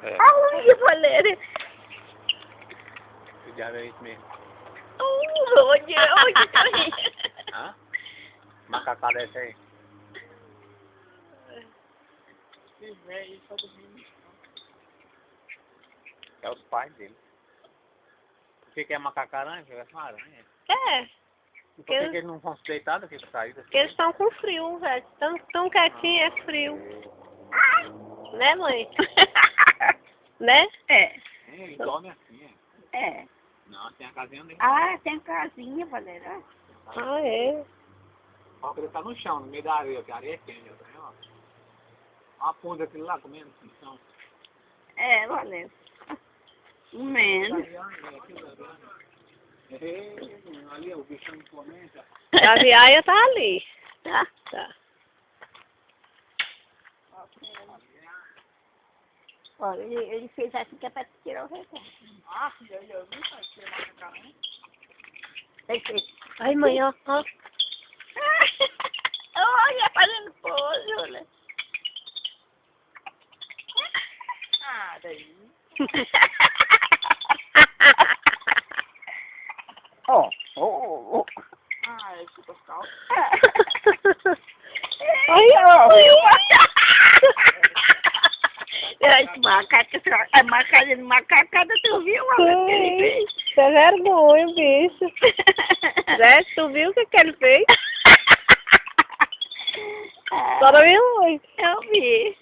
É. Ai, Valéria. O diabo é isso mesmo. Onde tá rindo? Hã? Macacada essa aí. É os pais dele. Por que é macacaranha? Porque é uma aranha. É, Por que eles não vão se deitar aqui pra sair? porque eles estão com frio, velho. Tão quietinho, é frio. Né, mãe? Né? É. Eles dormem assim, é. É. Não, tem a casinha dele. Ah, tem casinha, Valéria. Ah, é. Ó, ele tá no chão, no meio da areia, porque a areia é quente, ó. Ó a ponta daquele lá comendo no chão. É, Valéria. Menos. Ali, o bichão comenta. A viaia tá ali. Tá? Tá. Olha, ele fez assim que é pra tirar o recorte. Ah, filha, eu não sei se é macacarão. Tem que... Ai, mãe, ó. Olha, fazendo pose, olha. Ah, daí. Ó. Ah, é super calço. Ai, ó. A macacada, tu viu? Olha que ele fez. Isso é vergonha, bicho. Zé, tu viu o que ele fez? Só na minha mãe. Eu vi.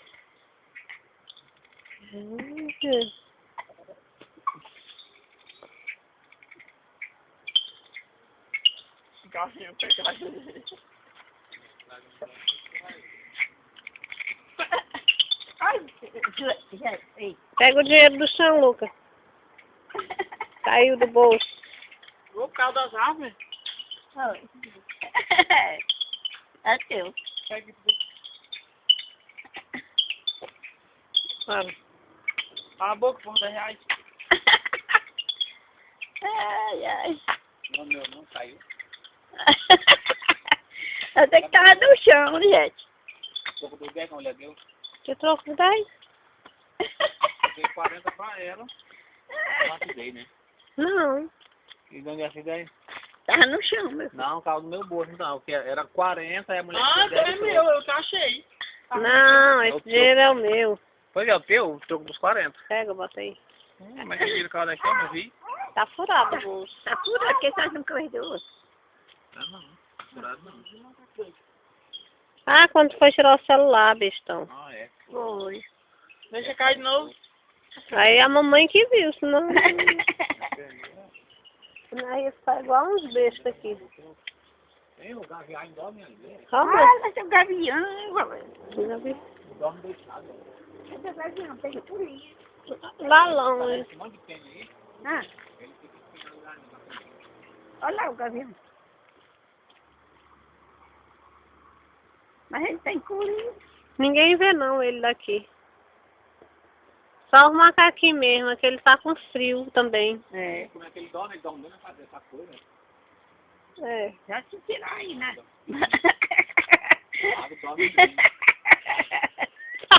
Garrinho pegado. Ai, ei. Pega o dinheiro do chão, Lucas. Caiu do bolso. O carro das árvores. Oi. É teu. Pega Para. Cala a boca, por R$10. Ai, ai. Não, meu, não caiu. Até que tava no chão, gente. Pouco do 10, olha, deu. Que troco de 10? Dei 40 pra ela. Eu ajudei, né? Não. E de onde é essa ideia? Tava no chão, meu. Não, caiu no meu bolso, não. Porque era 40, aí a mulher... Ah, deu 10 é e meu, eu que achei. Não, esse dinheiro é o meu. Pois é, o teu, o troco dos 40. Pega, bota aí. Mas que dinheiro caiu daqui, eu não vi. Tá furado o bolso. Tá por aqui, só não corredor. Não, furado não. Ah, quando foi tirar o celular, bestão. Ah, é. Foi. Deixa cair de novo. Aí a mamãe que viu, senão... Senão ia ficar igual uns bestos aqui. Tem lugar, viagem dorme ali. Ó, Ah, vai ser um gavião, Valéria. Dorme deitado. Esse gavião tem polícia. lá longe. Esse monte de pena aí, Ah, ele fica espinhando lá no negócio. olha lá o gavião. Mas ele tem colinho. Ninguém vê não ele daqui. Só o macaquinho mesmo, é que ele tá com frio também. É. Como é que ele dorme? Ele dorme dentro fazer essa coisa. É. Já se tirar aí, né? Ah, dorme bem.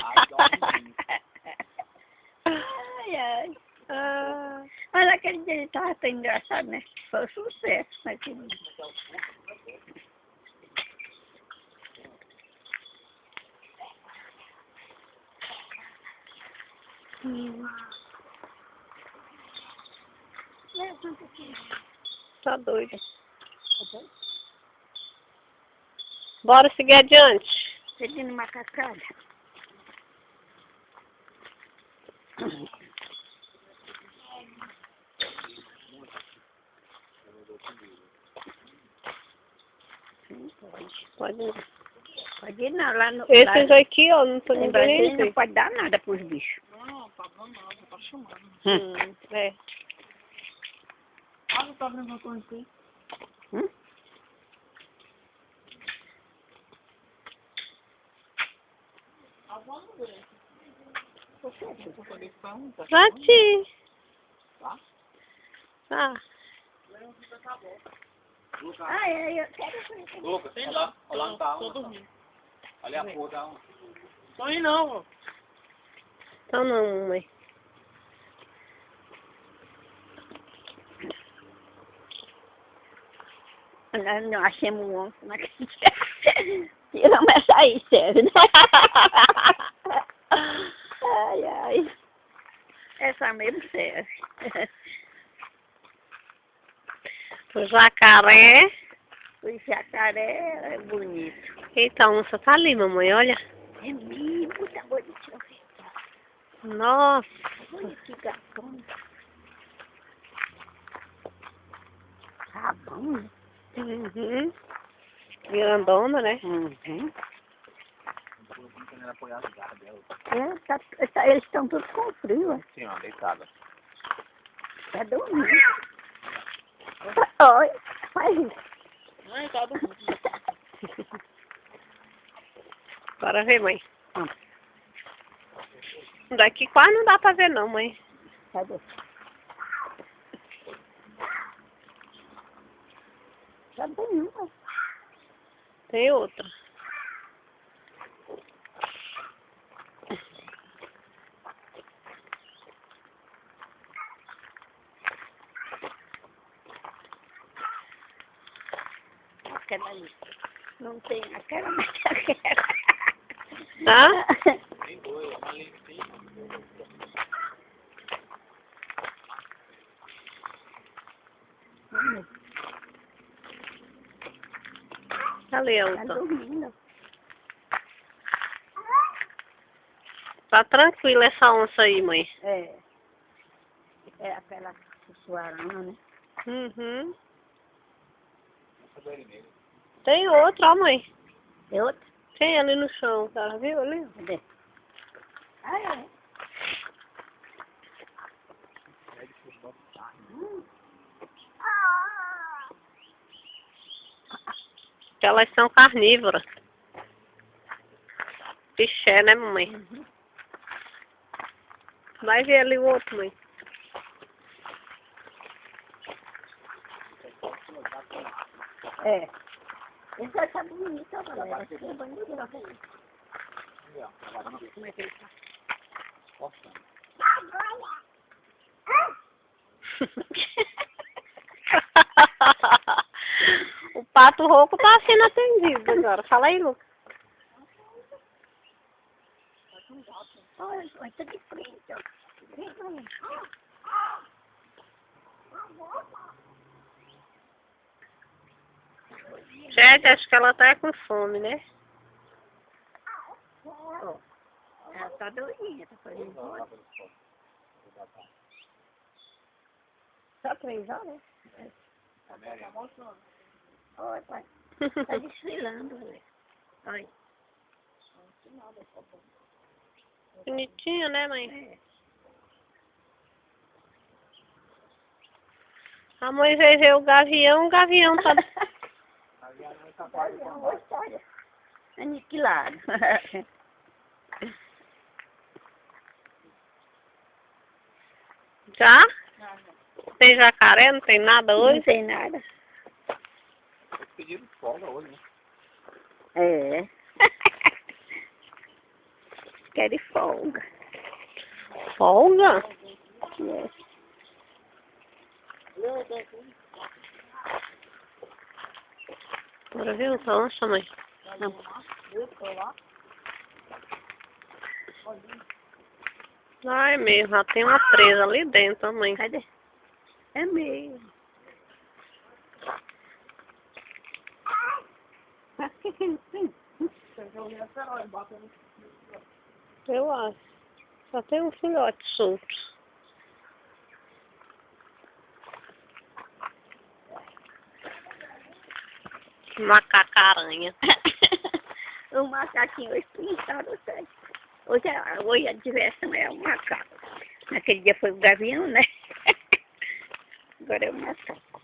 Ah, dorme bem. Ai, ai. Ah, Mas aquele dia ele tava tão engraçado, né? Foi um sucesso naquele dia. Levanta aqui. tá doido. Bora seguir adiante. Pedindo macacada. Sim, pode. Pode ir. Pode ir não, lá no... Esses aqui, ó, não tô Lá nem em Brasília não vendo. pode dar nada pros bichos. Não, tá dando nada, tá chamando. É. Ah, você tá vendo uma coisa aqui? Hum? Ah, vamos ver. Pra ti. Tá? Tá. Ah, é, eu quero conhecer. Lucas, Tem olha lá. lá não tá Tô uma. dormindo. Olha a porra da uma. Tô indo não, ó. Então não, mãe. Nós achamos um ontem, mas tiramos essa aí, sério, né? Ai, ai. Essa mesmo serve. O jacaré. O jacaré é bonito. Eita, a onça tá ali, mamãe, olha. É mesmo, tá bonito. Nossa. Olha que gatona. Tá bom, né? Uhum. Grandona, né? Uhum. Não querendo apoiar as garras dela. Eles estão todos com frio, ó. Sim, ó, deitada. Tá dormindo. Olha, faz isso. Ai, tá dormindo. Bora ver, mãe. Daqui quase não dá pra ver não, mãe. Cadê? Já tem uma. Tem outra. Aquela ali. Não tem aquela, mas aquela. Hã? Tem dois, uma ali que tem. Cadê a Tá outra? dormindo. Tá tranquila essa onça aí, mãe. É. É aquela suarana, né? Uhum. Essa do vermelho. Tem outra, ó, mãe. É outra? Tem ali no chão, cara, viu ali? Cadê? Ah, é. É difícil botar. Porque elas são carnívoras. Piché, né, mamãe? Uhum. Vai ver ali o outro, mãe. É. Essa tá bonita, galera. Essa é bonita. Como é que ele tá? Nossa. O pato rouco tá sendo atendido agora. Fala aí, Lucas. Olha, tá de frente, ó. Vem, olha. Gente, acho que ela tá com fome, né? Ó, ela tá doidinha, tá fazendo fome. Só 3 horas? Olha, pai. Tá desfilando, olha. Olha. Bonitinho, né, mãe? É. A mãe veio ver o gavião tá... Olha, aniquilado. Já? Tem jacaré, não tem nada Não hoje? tem nada. Pediram folga hoje, né? É. Quer de folga. Folga? É. Bora ver o onça, mãe. Não. Ah, é mesmo, já tem uma presa ali dentro, mãe. Cadê? É mesmo. Mas que não tem? Eu acho. Só tem um filhote solto. Macaca-aranha. O macaquinho hoje pintado, sabe? Hoje a diversão é o macaco. Naquele dia foi o gavião, né? Agora é o macaco.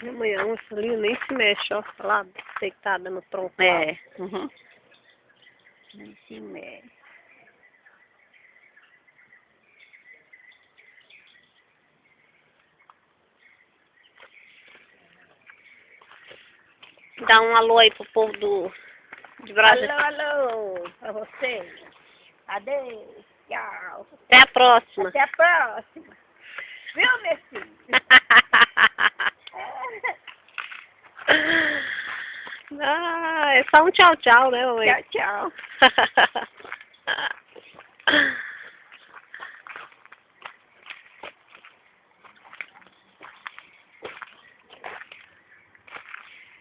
Minha mãe, a onça ali nem se mexe, ó. Lá, deitada no tronco. É. Uhum. Nem se mexe. Dá um alô aí pro povo de Brasília. Alô, alô, pra você. Adeus, tchau. Até a próxima. Até a próxima. Viu, meu filho? É só um tchau, tchau, né, mamãe? Tchau, tchau.